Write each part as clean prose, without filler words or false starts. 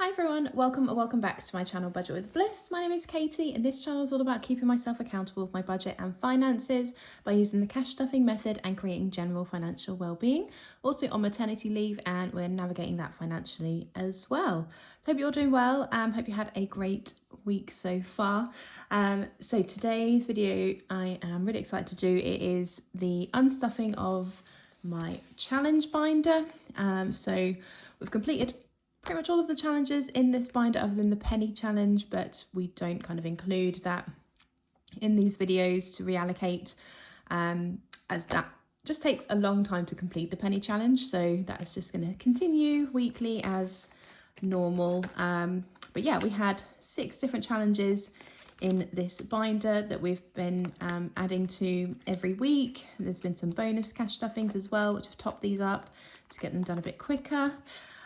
Hi everyone, welcome or welcome back to my channel Budget with Bliss. My name is Katie and this channel is all about keeping myself accountable with my budget and finances by using the cash stuffing method and creating general financial well-being. Also on maternity leave and we're navigating that financially as well. So hope you're all doing well. Hope you had a great week so far. So today's video I am really excited to do. It is the unstuffing of my challenge binder. So we've completed pretty much all of the challenges in this binder other than the penny challenge, but we don't kind of include that in these videos to reallocate as that just takes a long time to complete the penny challenge. So that is just going to continue weekly as normal. But yeah, we had 6 different challenges in this binder that we've been adding to every week. There's been some bonus cash stuffings as well, which have topped these up to get them done a bit quicker.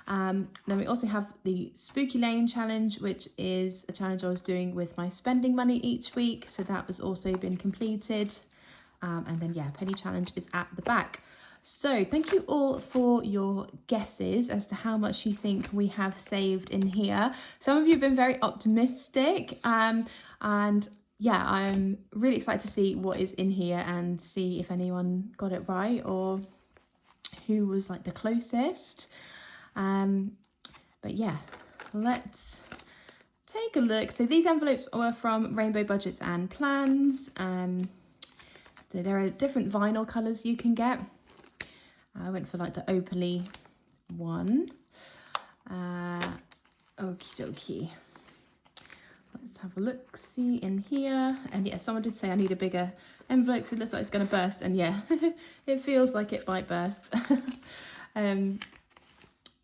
Then we also have the Spooky Lane challenge, which is a challenge I was doing with my spending money each week. So that was also been completed. And then, yeah, penny challenge is at the back. So thank you all for your guesses as to how much you think we have saved in here. Some of you have been very optimistic. And yeah, I'm really excited to see what is in here and see if anyone got it right or who was like the closest. But yeah, let's take a look. So these envelopes were from Rainbow Budgets and Plans. So there are different vinyl colours you can get. I went for like the opaly one. Okie dokie. Let's have a look, see in here. And yeah, someone did say I need a bigger envelope because it looks like it's going to burst. And yeah, it feels like it might burst.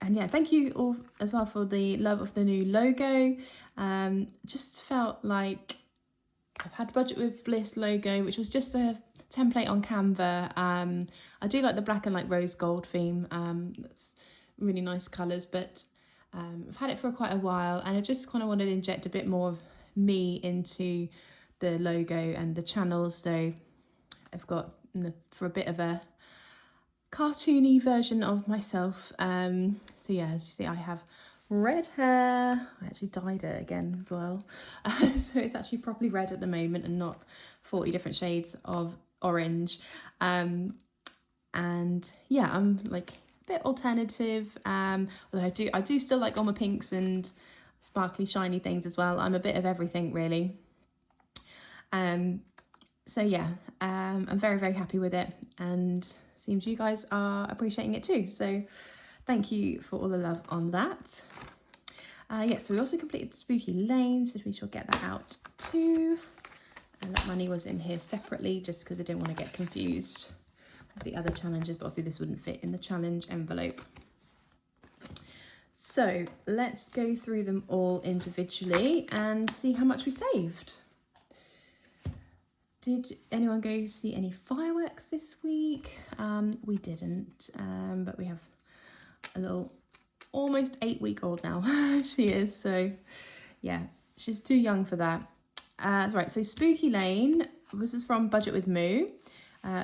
And yeah, thank you all as well for the love of the new logo. Just felt like I've had Budget with Bliss logo, which was just a template on Canva. I do like the black and like rose gold theme. That's really nice colours, but I've had it for quite a while and I just kind of wanted to inject a bit more of me into the logo and the channel. So I've got for a bit of a cartoony version of myself. So yeah, as you see, I have red hair. I actually dyed it again as well. So it's actually properly red at the moment and not 40 different shades of orange. And yeah, I'm like a bit alternative. Although I do still like all my pinks and sparkly shiny things as well. I'm a bit of everything really. So yeah, I'm very, very happy with it and seems you guys are appreciating it too. So thank you for all the love on that. Yeah, so we also completed Spooky Lane, so we shall get that out too. And that money was in here separately just because I didn't want to get confused with the other challenges, but obviously this wouldn't fit in the challenge envelope. So let's go through them all individually and see how much we saved. Did anyone go see any fireworks this week? We didn't, but we have a little almost 8-week-old now. She is, so yeah, she's too young for that. Right, so Spooky Lane, this is from Budget with Moo.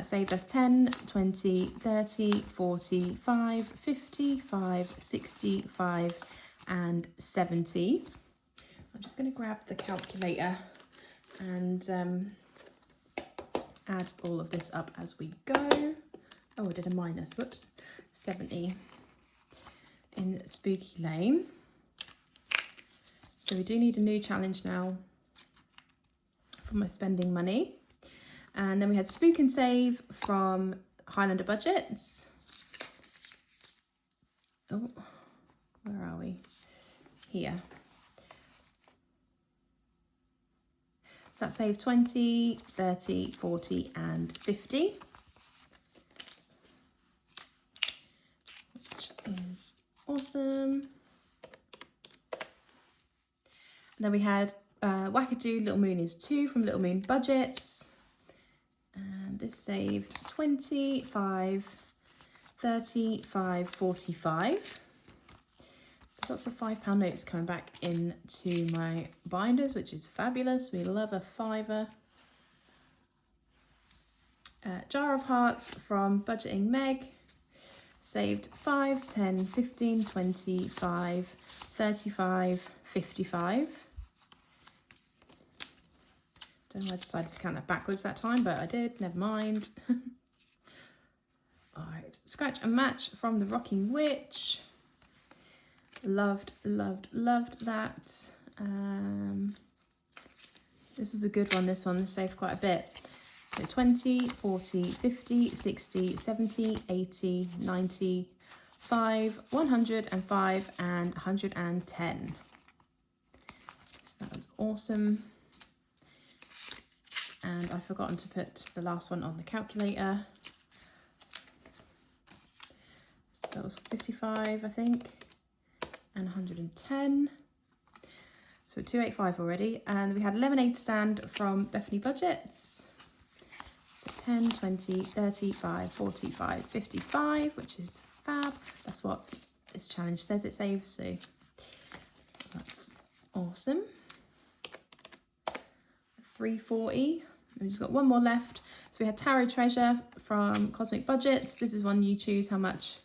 Saved us 10, 20, 30, 45, 55, 65 and 70. I'm just going to grab the calculator and add all of this up as we go. Oh, I did a minus, whoops. 70 in Spooky Lane. So we do need a new challenge now for my spending money. And then we had Spook and Save from Highlander Budgets. Oh, where are we? Here. So that saved 20, 30, 40 and 50. Which is awesome. And then we had Wackadoo Little Moon is 2 from Little Moon Budgets. And this saved 25, 35, 45. So lots of £5 notes coming back into my binders, which is fabulous. We love a fiver. Jar of Hearts from Budgeting Meg. saved 5, 10, 15, 20, 5, 35, 55. Don't know why I decided to count that backwards that time, but I did, never mind. All right, scratch and match from the Rocking Witch. Loved, loved, loved that. This is a good one, this one saved quite a bit. So 20, 40, 50, 60, 70, 80, 90, 5, 105 and 110. So that was awesome. And I've forgotten to put the last one on the calculator. So that was 55, I think, and 110. So 285 already. And we had a lemonade stand from Bethany Budgets. So 10, 20, 35, 45, 55, which is fab. That's what this challenge says it saves, so that's awesome. 340. We've just got one more left. So we had Tarot Treasure from Cosmic Budgets. This is one you choose how much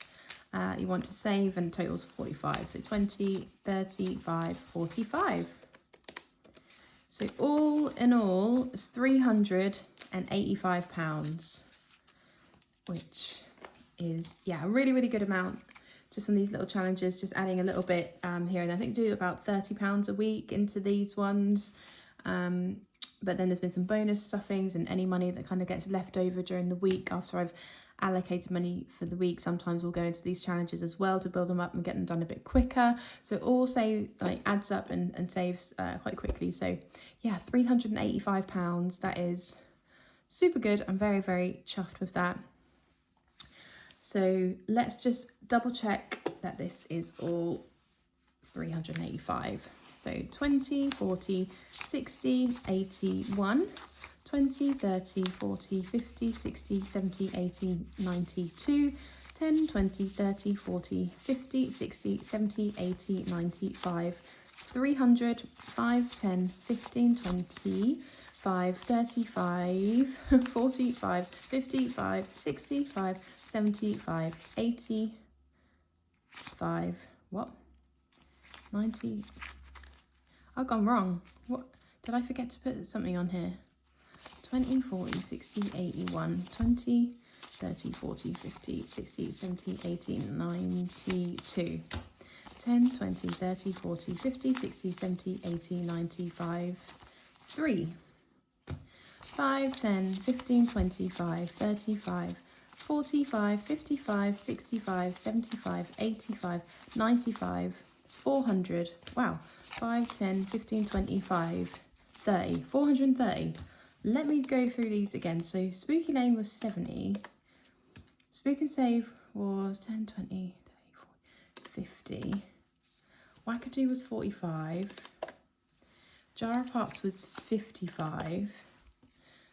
you want to save, and totals 45. So 20, 35, 45. So all in all, it's £385, which is, yeah, a really, really good amount just on these little challenges, just adding a little bit here. And I think do about £30 a week into these ones. But then there's been some bonus stuffings and any money that kind of gets left over during the week after I've allocated money for the week. Sometimes we'll go into these challenges as well to build them up and get them done a bit quicker. So it all adds up and saves quite quickly. So yeah, £385. That is super good. I'm very, very chuffed with that. So let's just double check that this is all 385. So 20, 40, 60, 81, 20, 30, 40, 50, 60, 70, 80, 92, 10, 20, 30, 40, 50, 60, 70, 80, 95, 300, 5, 10, 15, 20, 5, 35, 45, 55, 65, 75, 85, what? 90. I've gone wrong. What? Did I forget to put something on here? 20, 40, 60, 81, 20, 30, 40, 50, 60, 70, 80, 92. 10, 20, 30, 40, 50, 60, 70, 80, 95, 3. 5, 10, 15, 25, 35, 45, 55, 65, 75, 85, 95, 400. Wow. 5, 10, 15, 25, 30, 430. Let me go through these again. So Spooky Lane was 70. Spook and Save was 10, 20, 30, 40, 50. Wackadoo was 45. Jar of Hearts was 55.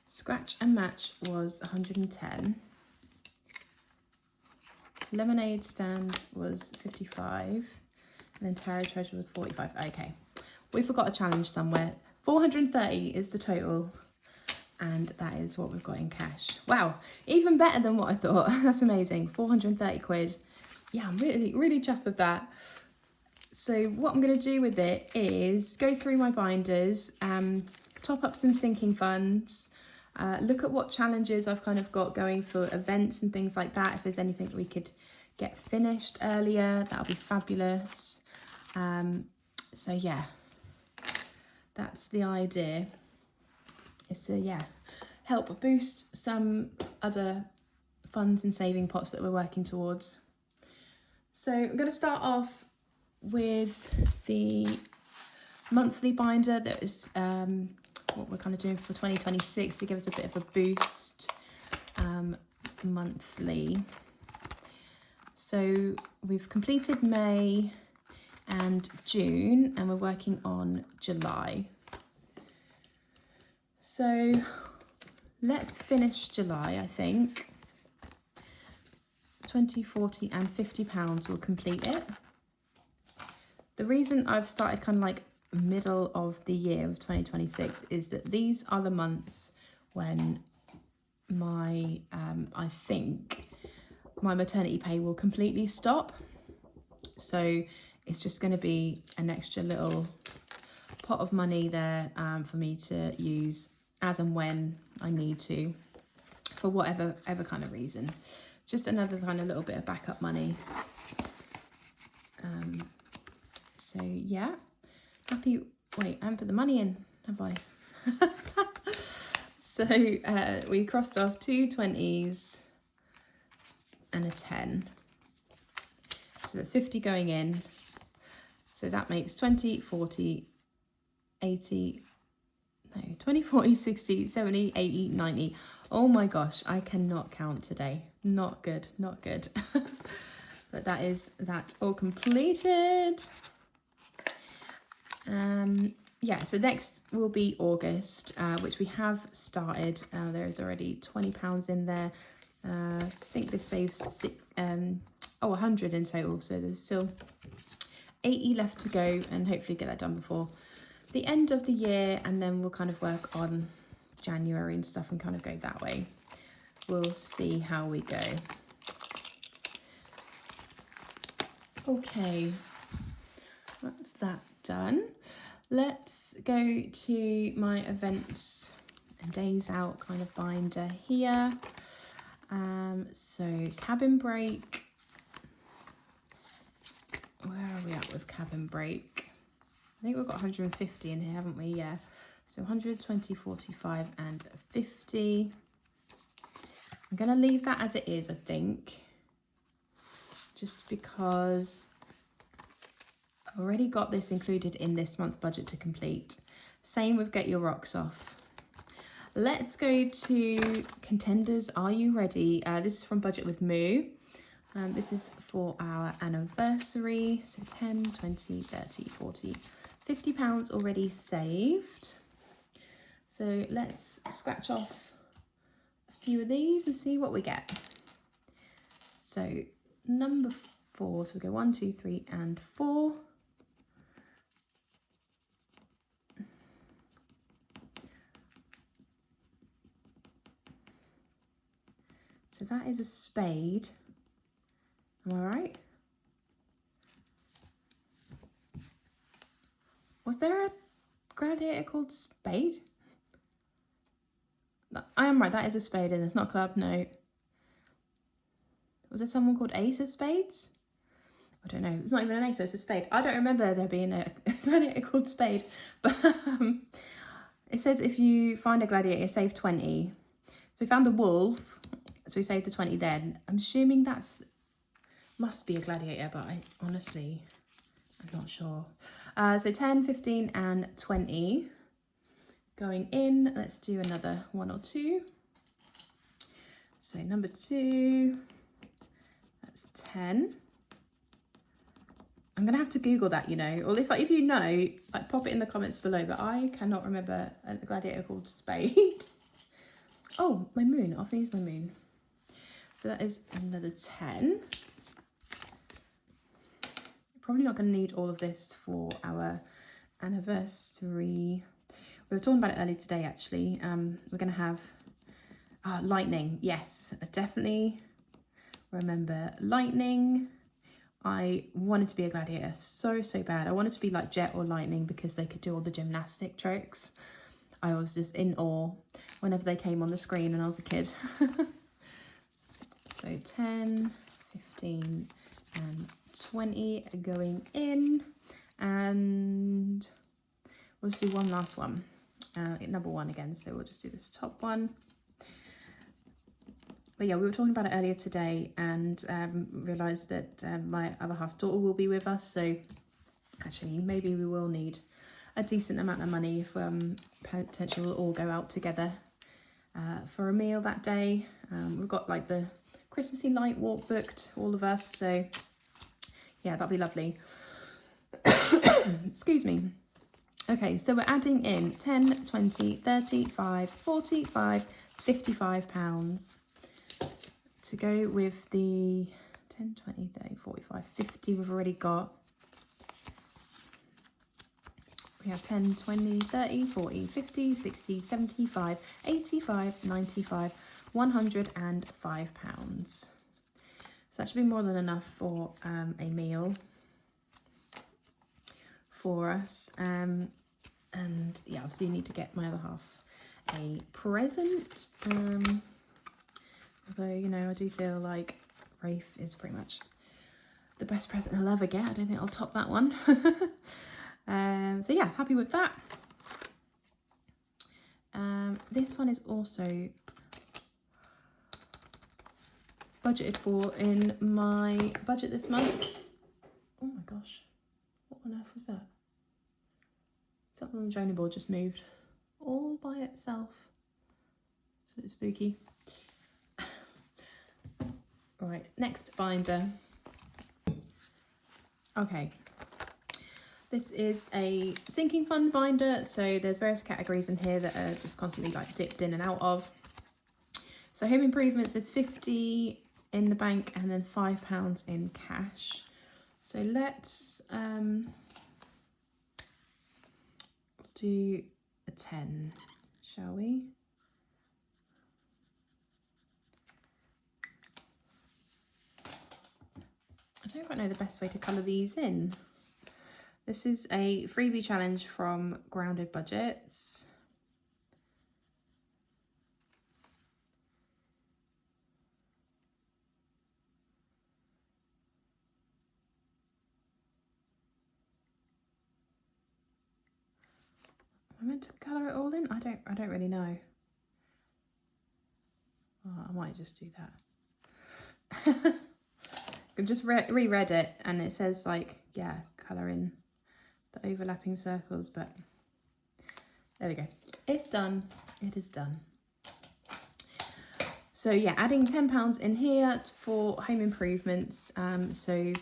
Scratch and Match was 110. Lemonade Stand was 55. And then Tarot Treasure was 45. Okay, we forgot a challenge somewhere. 430 is the total. And that is what we've got in cash. Wow, even better than what I thought. That's amazing. 430 quid. Yeah, I'm really, really chuffed with that. So what I'm going to do with it is go through my binders, top up some sinking funds, look at what challenges I've kind of got going for events and things like that. If there's anything that we could get finished earlier, that'll be fabulous. So yeah, that's the idea. Is to, yeah, help boost some other funds and saving pots that we're working towards. So I'm going to start off with the monthly binder that is what we're kind of doing for 2026 to give us a bit of a boost monthly. So we've completed May and June and we're working on July. So let's finish July, I think. 20, 40 and £50 will complete it. The reason I've started kind of like middle of the year of 2026 is that these are the months when my, I think, my maternity pay will completely stop. So it's just going to be an extra little pot of money there for me to use as and when I need to, for whatever kind of reason. Just another kind of little bit of backup money. So yeah, happy. Wait, I haven't put the money in, have I? So we crossed off 2 20s and a 10. So that's 50 going in. So that makes 20, 40, 80, no, 20, 40, 60, 70, 80, 90. Oh my gosh, I cannot count today. Not good, not good. But that is that all completed. Yeah, so next will be August, which we have started. There is already £20 in there. I think this saves 100 in total, so there's still 80 left to go, and hopefully get that done before the end of the year, and then we'll kind of work on January and stuff and kind of go that way. We'll see how we go. Okay, that's that done. Let's go to my events and days out kind of binder here. So cabin break. Where are we at with cabin break? I think we've got 150 in here, haven't we? Yeah. So 120, 45 and 50. I'm going to leave that as it is, I think. Just because I've already got this included in this month's budget to complete. Same with Get Your Rocks Off. Let's go to contenders. Are you ready? This is from Budget with Moo. This is for our anniversary. So 10, 20, 30, 40, £50 already saved. So let's scratch off a few of these and see what we get. So number 4, so we go 1, 2, 3 and 4. So that is a spade. Am I right? Was there a gladiator called Spade? I am right, that is a spade, and it's not a club, no. Was there someone called Ace of Spades? I don't know, it's not even an ace, it's a spade. I don't remember there being a gladiator called Spade, but it says if you find a gladiator, save 20. So we found the wolf, so we saved the 20 then. I'm assuming that's, must be a gladiator, but I honestly, I'm not sure. So 10, 15 and 20 going in. Let's do another 1 or 2. So number 2, that's 10. I'm gonna have to Google that, you know, or if you know, like pop it in the comments below, but I cannot remember a gladiator called Spade. Oh, my moon, I'll use my moon. So that is another 10. Probably not going to need all of this for our anniversary. We were talking about it earlier today, actually. We're going to have lightning. Yes, I definitely remember lightning. I wanted to be a gladiator so bad. I wanted to be like Jet or Lightning because they could do all the gymnastic tricks. I was just in awe whenever they came on the screen when I was a kid. So 10, 15 and 20 going in, and we'll just do one last one, number 1 again, so we'll just do this top one. But yeah, we were talking about it earlier today, and realised that my other half's daughter will be with us, so actually maybe we will need a decent amount of money if potentially we'll all go out together for a meal that day. We've got like the Christmassy light walk booked, all of us, so yeah, that'll be lovely. Excuse me. Okay, so we're adding in 10, 20, 35, 45, £55 to go with the 10, 20, 30, 45, 50 we've already got. We have 10, 20, 30, 40, 50, 60, 75, 85, 95, £105. So that should be more than enough for a meal for us. And yeah, obviously you need to get my other half a present. Although, you know, I do feel like Rafe is pretty much the best present he'll ever get. I don't think I'll top that one. So yeah, happy with that. This one is also budgeted for in my budget this month. Oh my gosh, what on earth was that? Something on the joining board just moved all by itself. It's a bit spooky. Right, next binder. Okay, this is a sinking fund binder, so there's various categories in here that are just constantly like dipped in and out of. So home improvements is 50 in the bank and then £5 in cash. So let's do a 10, shall we? I don't quite know the best way to colour these in. This is a freebie challenge from Grounded Budgets. Am I meant to colour it all in? I don't really know. Oh, I might just do that. I just reread it and it says like, yeah, colour in the overlapping circles, but there we go. It's done. It is done. So yeah, adding £10 in here for home improvements. So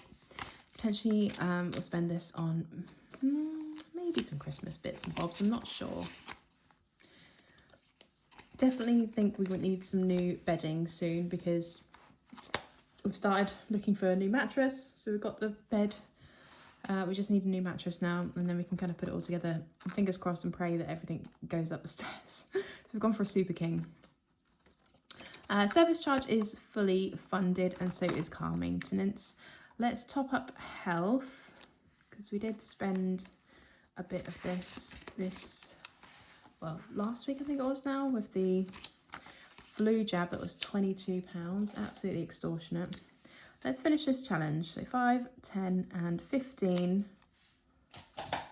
potentially we'll spend this on maybe some Christmas bits and bobs. I'm not sure. Definitely think we would need some new bedding soon because we've started looking for a new mattress. So we've got the bed. We just need a new mattress now, and then we can kind of put it all together. Fingers crossed and pray that everything goes up the stairs. So we've gone for a Super King. Service charge is fully funded, and so is car maintenance. Let's top up health because we did spend a bit of this well, last week I think it was now, with the flu jab that was £22. Absolutely extortionate. Let's finish this challenge. So 5, 10 and 15.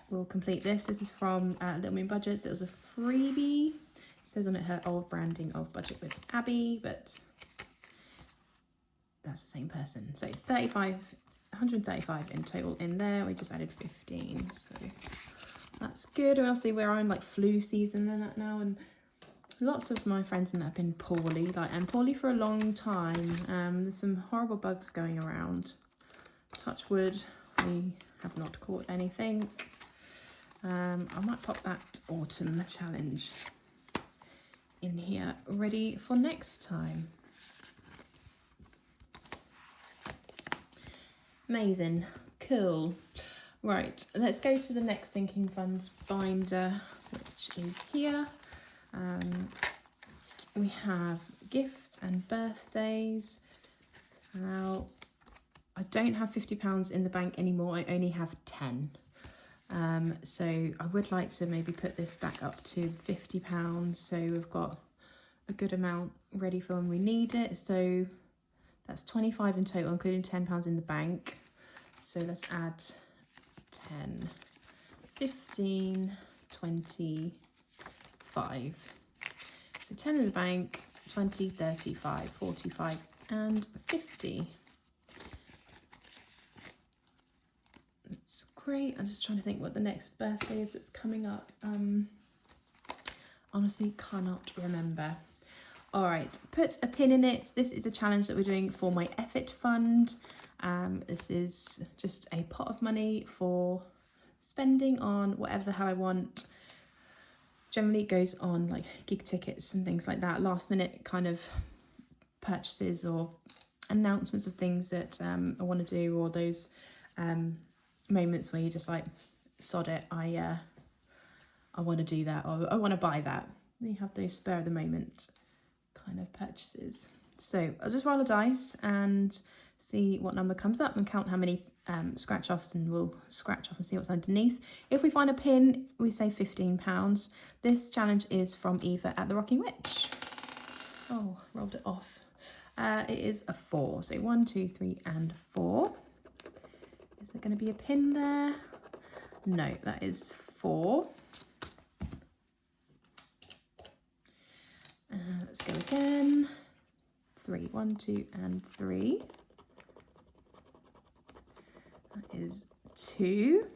We'll complete this. This is from Little Moon Budgets. It was a freebie. It says on it her old branding of Budget with Abby, but that's the same person. So 135 in total in there. We just added 15. So that's good. Obviously we're on like flu season and that now, and lots of my friends in that have been poorly, and poorly for a long time. There's some horrible bugs going around. Touch wood, we have not caught anything. I might pop that autumn challenge in here, ready for next time. Amazing, cool. Right, let's go to the next sinking funds binder, which is here. We have gifts and birthdays. Now, I don't have £50 in the bank anymore. I only have 10. So I would like to maybe put this back up to £50. So we've got a good amount ready for when we need it. So that's 25 in total, including £10 in the bank. So let's add 10, 15, 25. So 10 in the bank, 20, 35, 45 and 50. That's great. I'm just trying to think what the next birthday is that's coming up. Honestly, cannot remember. All right, put a pin in it. This is a challenge that we're doing for my effort fund. This is just a pot of money for spending on whatever the hell I want. Generally it goes on like gig tickets and things like that, last minute kind of purchases or announcements of things that I want to do, or those moments where you're just like, sod it, I want to do that, or I want to buy that. You have those spur of the moment kind of purchases. So I'll just roll a dice and see what number comes up and count how many scratch offs, and we'll scratch off and see what's underneath. If we find a pin, we say £15. This challenge is from Eva at the Rocking Witch. Oh, rolled it off. It is a 4. So 1, 2, 3, and 4. Is there going to be a pin there? No, that is 4. Let's go again. 3, 1, 2, and 3. That is 2.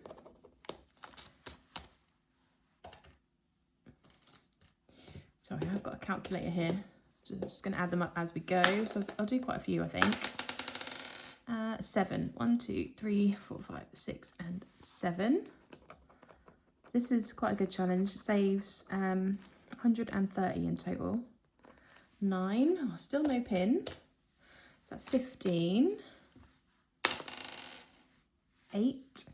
Sorry, I've got a calculator here. So I'm just going to add them up as we go. So I'll do quite a few, I think. 7. 1, 2, 3, 4, 5, 6, and 7. This is quite a good challenge. It saves 130 in total. 9. Oh, still no pin. So that's 15. 8.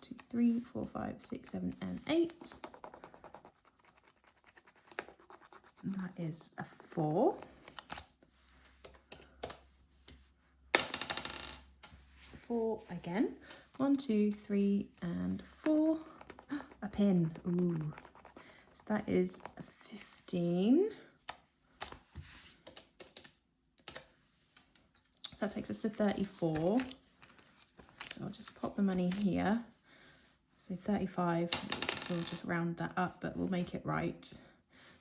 2, 3, 4, 5, 6, 7, and 8. And that is a 4. 4 again. 1, 2, 3, and 4. A pin. Ooh. So that is a 15. So that takes us to 34. So I'll just pop the money here. So 35. We'll just round that up, but we'll make it right.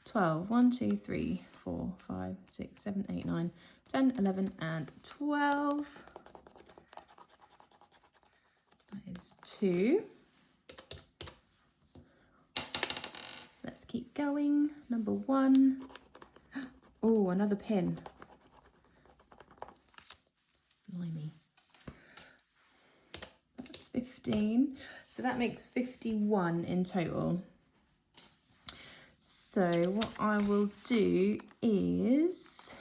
12. 1, 2, 3, 4, 5, 6, 7, 8, 9, 10, 11, and 12. That is 2. Let's keep going. Number 1. Oh, another pin. Blimey. That's 15. So that makes 51 in total. So what I will do is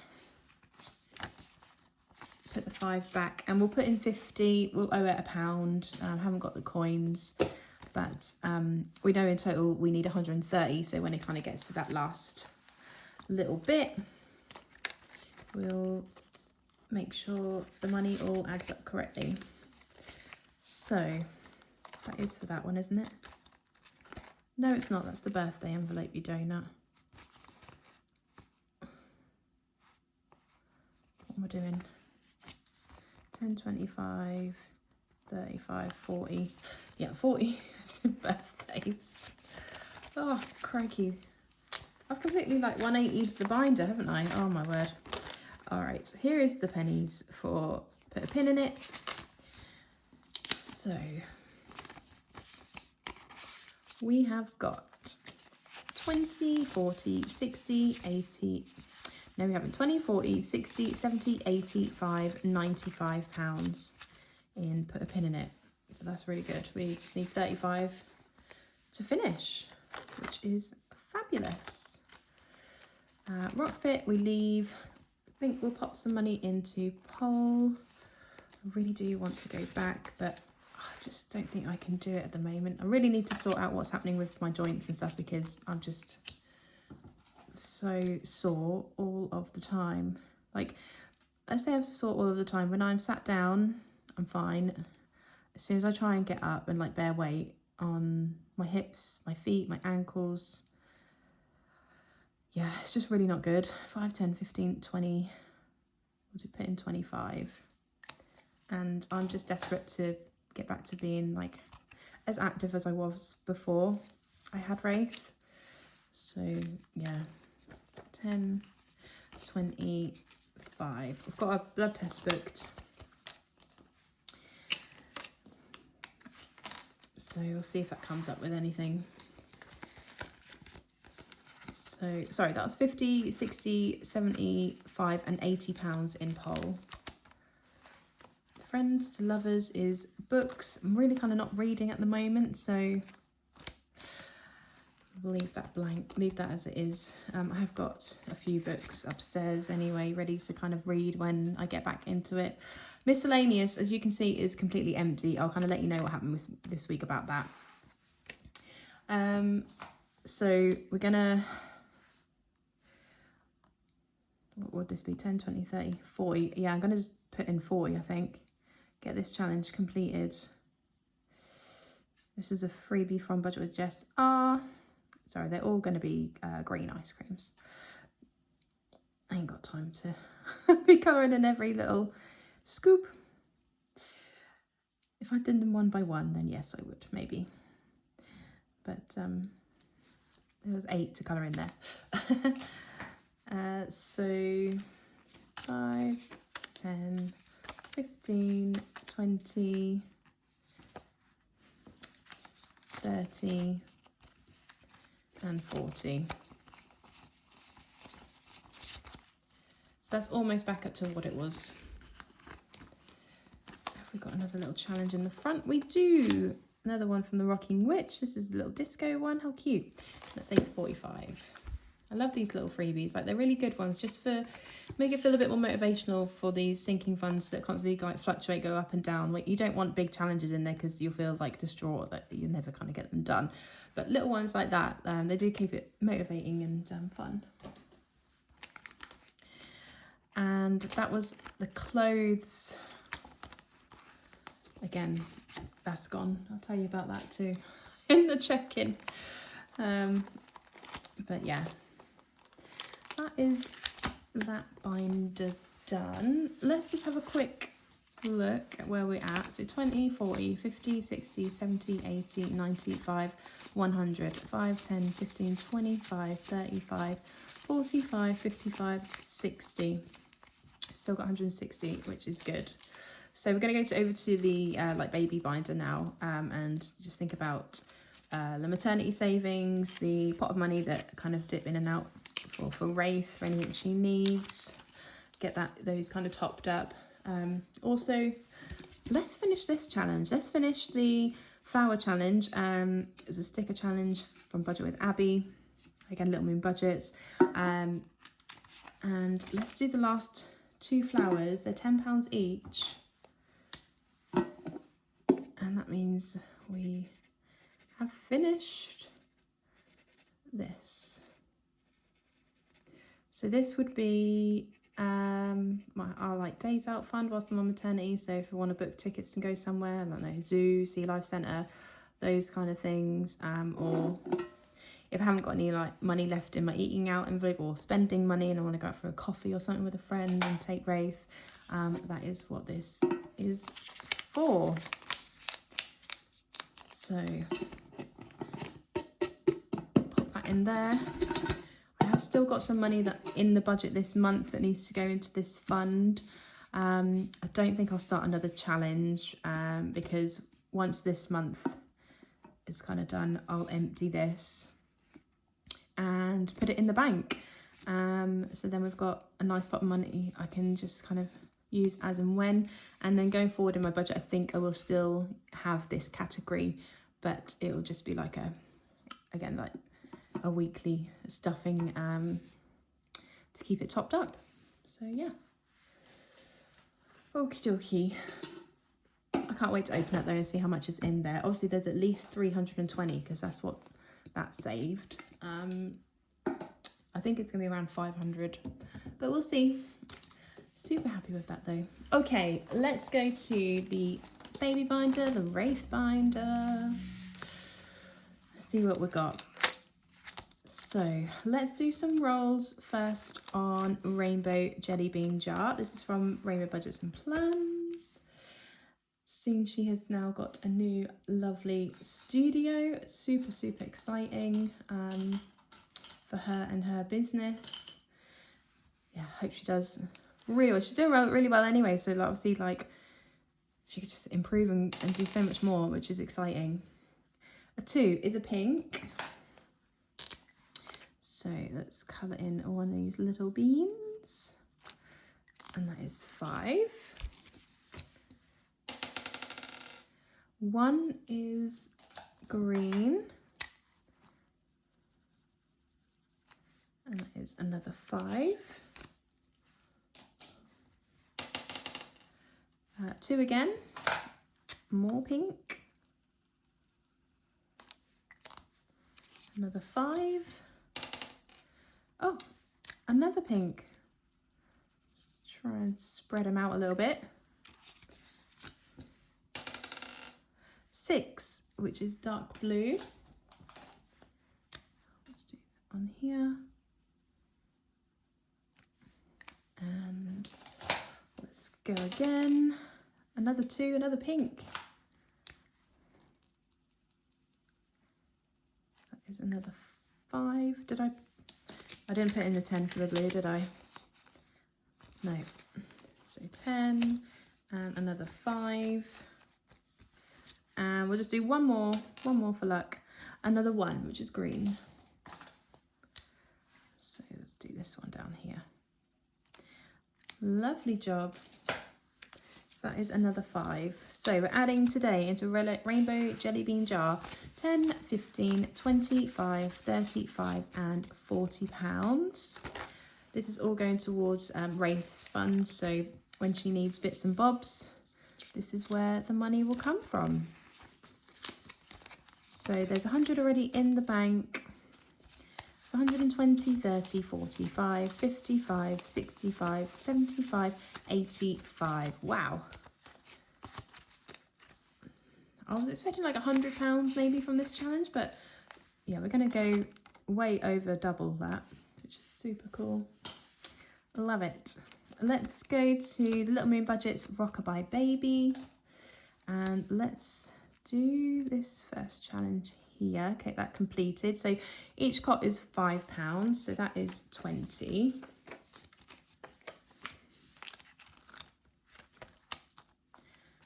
put the 5 back, and we'll put in 50. We'll owe it £1. I haven't got the coins, but we know in total we need 130. So when it kind of gets to that last little bit, we'll make sure the money all adds up correctly. So that is for that one, isn't it? No, it's not. That's the birthday envelope, you donut. What am I doing? 10, 25, 35, 40. Yeah, 40 birthdays. Oh, crikey. I've completely like 180'd the binder, haven't I? Oh, my word. All right, so here is the pennies for put a pin in it. So we have got 20, 40, 60, 80. No, we haven't. 20, 40, 60, 70, 85, 95 pounds in put a pin in it. So that's really good. We just need 35 to finish, which is fabulous. Rock fit, we leave. I think we'll pop some money into pole. I really do want to go back, but I just don't think I can do it at the moment. I really need to sort out what's happening with my joints and stuff, because I'm just so sore all of the time. Like, I say I'm sore all of the time. When I'm sat down, I'm fine. As soon as I try and get up and like bear weight on my hips, my feet, my ankles, yeah, it's just really not good. 5, 10, 15, 20, we'll just put in 25. And I'm just desperate to get back to being like as active as I was before I had Wraith. So yeah, 10, 25. I've got a blood test booked. So we'll see if that comes up with anything. So, sorry, that was 50, 60, 75 and 80 pounds in pole. Friends to lovers is books. I'm really kind of not reading at the moment, so we'll leave that blank, leave that as it is. I have got a few books upstairs anyway, ready to kind of read when I get back into it. Miscellaneous, as you can see, is completely empty. I'll kind of let you know what happened this week about that. So we're gonna, what would this be? 10, 20, 30, 40. Yeah, I'm going to just put in 40, I think. Get this challenge completed. This is a freebie from Budget with Jess R. Sorry, they're all going to be green ice creams. I ain't got time to be colouring in every little scoop. If I did them one by one, then yes, I would, maybe. But there was 8 to colour in there. So 5, 10, 15, 20, 30 and 40. So that's almost back up to what it was. Have we got another little challenge in the front? We do. Another one from the Rocking Witch. This is a little disco one. How cute. Let's say it's 45. I love these little freebies. Like, they're really good ones just for make it feel a bit more motivational for these sinking funds that constantly like fluctuate, go up and down. Like, you don't want big challenges in there because you'll feel like distraught that you never kind of get them done. But little ones like that, they do keep it motivating and fun. And that was the clothes. Again, that's gone. I'll tell you about that too in the check-in. But yeah, that is that binder done. Let's just have a quick look at where we're at. So 20, 40, 50, 60, 70, 80, 95, 100, 5, 10, 15, 25, 35, 45, 55, 60. Still got 160, which is good. So we're going to go over to the like baby binder now, and just think about the maternity savings, the pot of money that kind of dip in and out for Wraith, for anything she needs. Get those kind of topped up. Also, let's finish this challenge. Let's finish the flower challenge. It's a sticker challenge from Budget with Abby. Again, Little Moon Budgets. And let's do the last 2 flowers. They're £10 each. And that means we have finished this. So this would be our like days out fund whilst I'm on maternity. So if I want to book tickets and go somewhere, I don't know, zoo, Sea Life Centre, those kind of things. Or if I haven't got any like money left in my eating out envelope or spending money and I want to go out for a coffee or something with a friend and take Wraith, that is what this is for. So pop that in there. I have still got some money that in the budget this month that needs to go into this fund. I don't think I'll start another challenge because once this month is kind of done, I'll empty this and put it in the bank. So then we've got a nice pot of money I can just kind of use as and when. And then going forward in my budget, I think I will still have this category, but it will just be like a weekly stuffing to keep it topped up. So yeah. Okie dokie. I can't wait to open it though and see how much is in there. Obviously there's at least 320 because that's what that saved. I think it's gonna be around 500, but we'll see. Super happy with that though. Okay, let's go to the baby binder, the Wraith binder. Let's see what we got. So let's do some rolls first on Rainbow Jelly Bean Jar. This is from Rainbow Budgets and Plans. Seeing she has now got a new lovely studio. Super, super exciting for her and her business. Yeah, hope she does really well. She's doing really well anyway, so obviously like she could just improve and do so much more, which is exciting. A 2 is a pink. So let's colour in one of these little beans. And that is 5. 1 is green. And that is another 5. 2 again, more pink. Another 5. Oh, another pink. try and spread them out a little bit. 6, which is dark blue. Let's do that on here. And let's go again. Another 2, another pink. So that is another 5. I didn't put in the 10 for the blue, did I? No. So 10 and another 5. And we'll just do one more for luck. Another 1, which is green. So let's do this one down here. Lovely job. So that is another 5. So we're adding today into Rainbow Jelly Bean Jar 10, 15, 25, 35 and £40. This is all going towards Wraith's funds. So when she needs bits and bobs, this is where the money will come from. So there's 100 already in the bank. It's 120, 30, 45, 55, 65, 75, 85. Wow. I was expecting like £100 maybe from this challenge, but yeah, we're going to go way over double that, which is super cool. Love it. Let's go to the Little Moon Budget's Rockabye Baby, and let's do this first challenge here. Okay, that completed. So each cot is £5, so that is 20.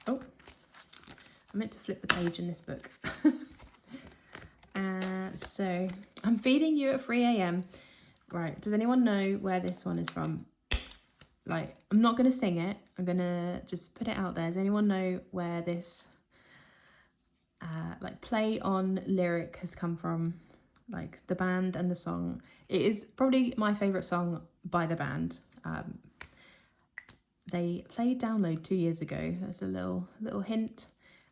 Oh, I meant to flip the page in this book. So I'm feeding you at 3 a.m. Right, does anyone know where this one is from? Like, I'm not going to sing it. I'm going to just put it out there. Does anyone know where this like play on lyric has come from? Like the band and the song. It is probably my favourite song by the band. They played Download 2 years ago. That's a little hint.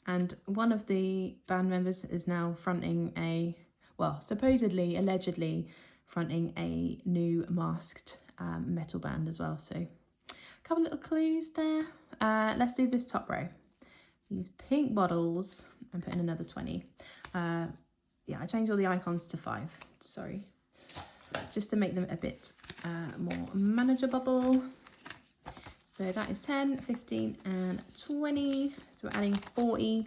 And one of the band members is now fronting a, well, supposedly, allegedly fronting a new masked metal band as well. So a couple little clues there. Let's do this top row. These pink bottles and put in another 20. Yeah, I changed all the icons to 5, sorry. Just to make them a bit more manageable. So that is 10, 15 and 20. So we're adding 40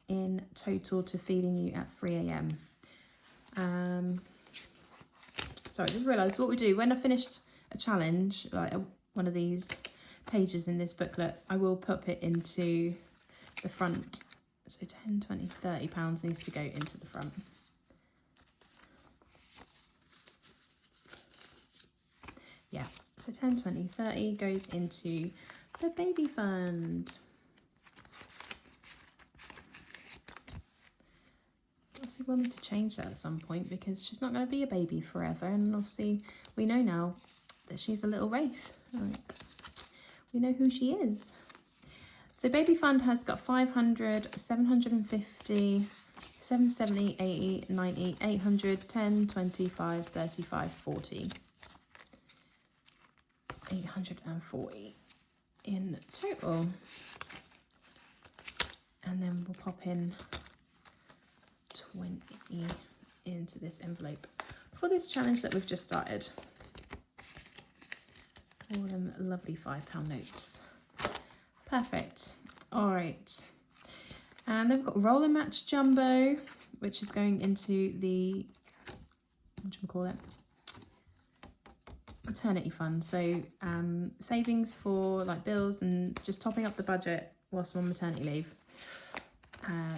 in total to feeding you at 3 a.m. So I just realised what we do when I finished a challenge, like one of these pages in this booklet, I will pop it into the front. So 10, 20, £30 needs to go into the front. Yeah, so 10, 20, 30 goes into the baby fund. Obviously we'll need to change that at some point because she's not going to be a baby forever, and obviously we know now that she's a little wraith. Like, we know who she is. So baby fund has got 500, 750, 770, 80, 90, 800, 10, 25, 35, 40. 840 in total. And then we'll pop in 20 into this envelope for this challenge that we've just started. All them lovely £5 notes. Perfect. All right. And then we've got Roll and Match Jumbo, which is going into the, what do you call it? Maternity fund. So savings for like bills and just topping up the budget whilst I'm on maternity leave.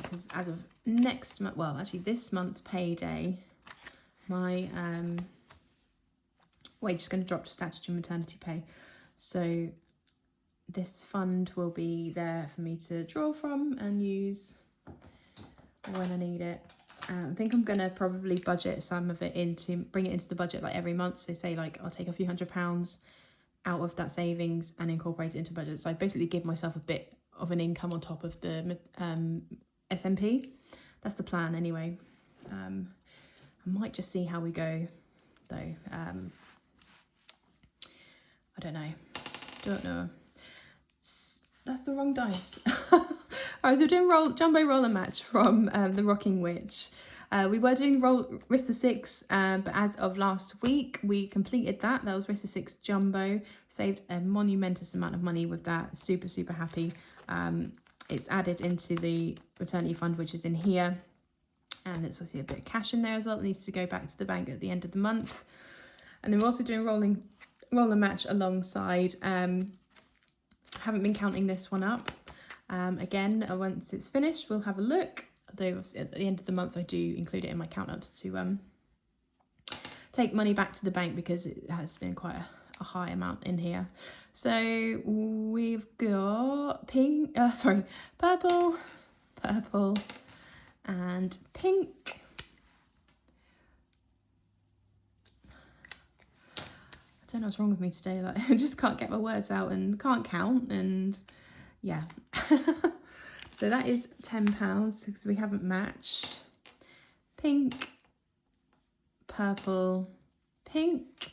Because as of next month, well, actually this month's payday, my wage is going to drop to statutory maternity pay. So this fund will be there for me to draw from and use when I need it. I think I'm going to probably budget some of it bring it into the budget like every month. So say like I'll take a few £100 out of that savings and incorporate it into budget. So I basically give myself a bit of an income on top of the SMP. That's the plan anyway. I might just see how we go though. I don't know. don't know. That's the wrong dice. Alright, so we're doing jumbo roller match from the Rocking Witch. We were doing Rista 6, but as of last week, we completed that. That was Rista 6 Jumbo. Saved a monumentous amount of money with that. Super, super happy. It's added into the maternity fund, which is in here. And it's obviously a bit of cash in there as well. It needs to go back to the bank at the end of the month. And then we're also doing roller match alongside. Haven't been counting this one up. Again, once it's finished, we'll have a look. Although at the end of the month, I do include it in my count ups to take money back to the bank because it has been quite a high amount in here. So we've got purple, and pink. I don't know what's wrong with me today. Like, I just can't get my words out and can't count, and yeah. So that is £10 because we haven't matched. Pink, purple, pink.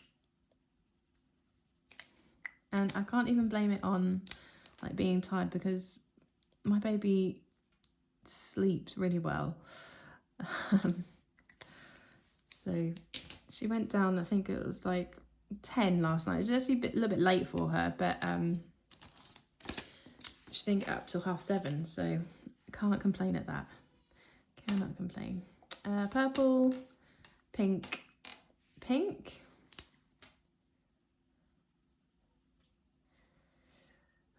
And I can't even blame it on like being tired because my baby sleeps really well. So she went down, I think it was like 10 last night. It was actually a little bit late for her, but she didn't get up till 7:30, so can't complain at that. Cannot complain. Purple, pink, pink.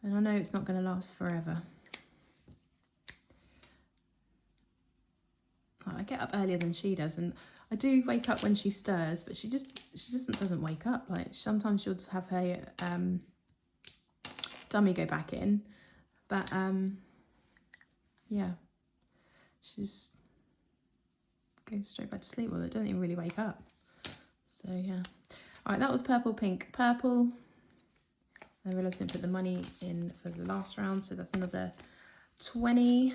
And I know it's not going to last forever. I get up earlier than she does, and I do wake up when she stirs, but she just doesn't wake up. Like sometimes she'll just have her dummy go back in, but yeah, she just goes straight back to sleep. Well, it doesn't even really wake up. So yeah. All right, that was purple, pink, purple. I realised I didn't put the money in for the last round, so that's another 20.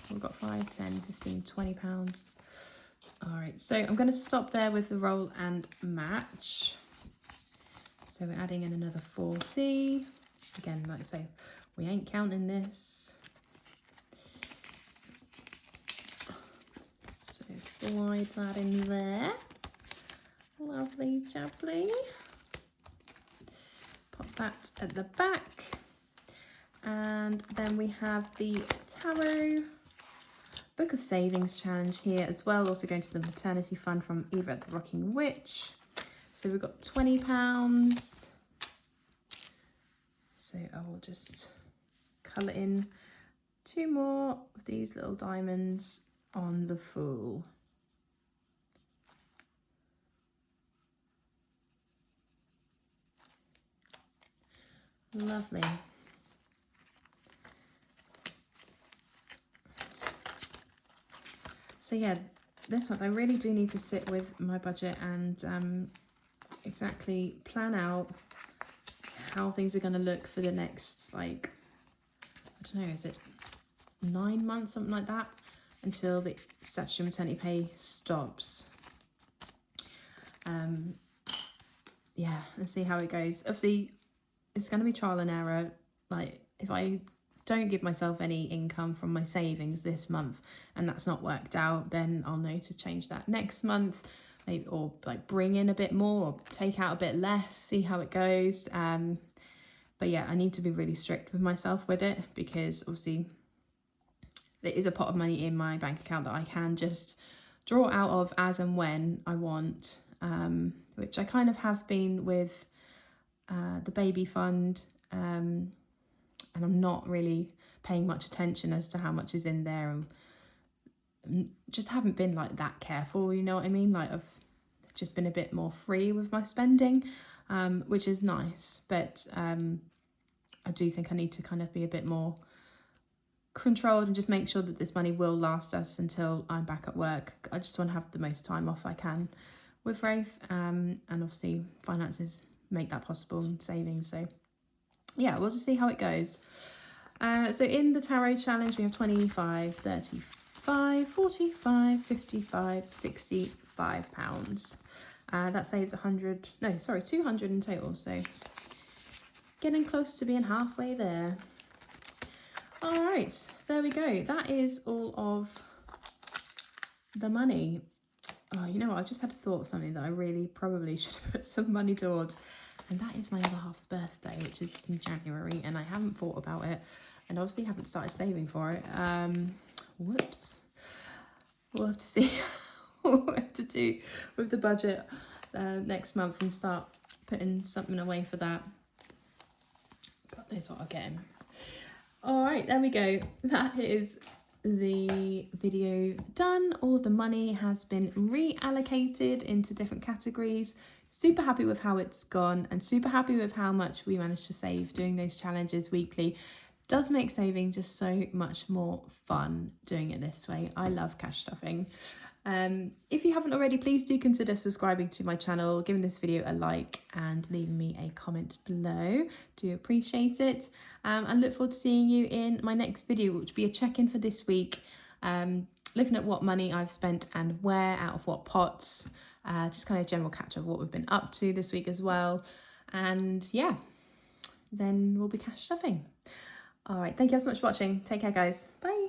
We've got 5, 10, 15, £20. All right, so I'm going to stop there with the roll and match. So we're adding in another 40. Again, like I say, we ain't counting this. So slide that in there. Lovely jubbly. Pop that at the back. And then we have the Tarot Book of Savings challenge here as well, also going to the maternity fund from Eva at the Rocking Witch. So we've got £20. So I will just colour in 2 more of these little diamonds on the Fool. Lovely. So yeah, this month I really do need to sit with my budget and exactly plan out how things are going to look for the next, like, I don't know, is it 9 months, something like that, until the statutory maternity pay stops. Yeah, let's see how it goes. Obviously, it's going to be trial and error. Like, if I don't give myself any income from my savings this month and that's not worked out, then I'll know to change that next month, maybe, or like bring in a bit more or take out a bit less, see how it goes. But yeah, I need to be really strict with myself with it, because obviously there is a pot of money in my bank account that I can just draw out of as and when I want, which I kind of have been with the baby fund, and I'm not really paying much attention as to how much is in there, and just haven't been like that careful, you know what I mean? Like, I've just been a bit more free with my spending, which is nice, but I do think I need to kind of be a bit more controlled and just make sure that this money will last us until I'm back at work. I just want to have the most time off I can with Rafe, and obviously finances make that possible, and savings. So yeah, we'll just see how it goes. So in the tarot challenge we have 25, 35, 45, 55, 65 pounds. That saves 200 in total. So getting close to being halfway there. All right, there we go. That is all of the money. Oh, you know what? I just had a thought of something that I really probably should have put some money towards. And that is my other half's birthday, which is in January. And I haven't thought about it. And obviously haven't started saving for it. Whoops. We'll have to see what we have to do with the budget next month and start putting something away for that. God knows what I'll get him. All right, there we go. That is the video done. All of the money has been reallocated into different categories. Super happy with how it's gone and super happy with how much we managed to save doing those challenges weekly. Does make saving just so much more fun doing it this way. I love cash stuffing. If you haven't already, please do consider subscribing to my channel, giving this video a like and leaving me a comment below. Do appreciate it. And look forward to seeing you in my next video, which will be a check-in for this week. Looking at what money I've spent and where, out of what pots. Just kind of general catch up of what we've been up to this week as well. And yeah, then we'll be cash stuffing. All right, thank you so much for watching. Take care, guys. Bye.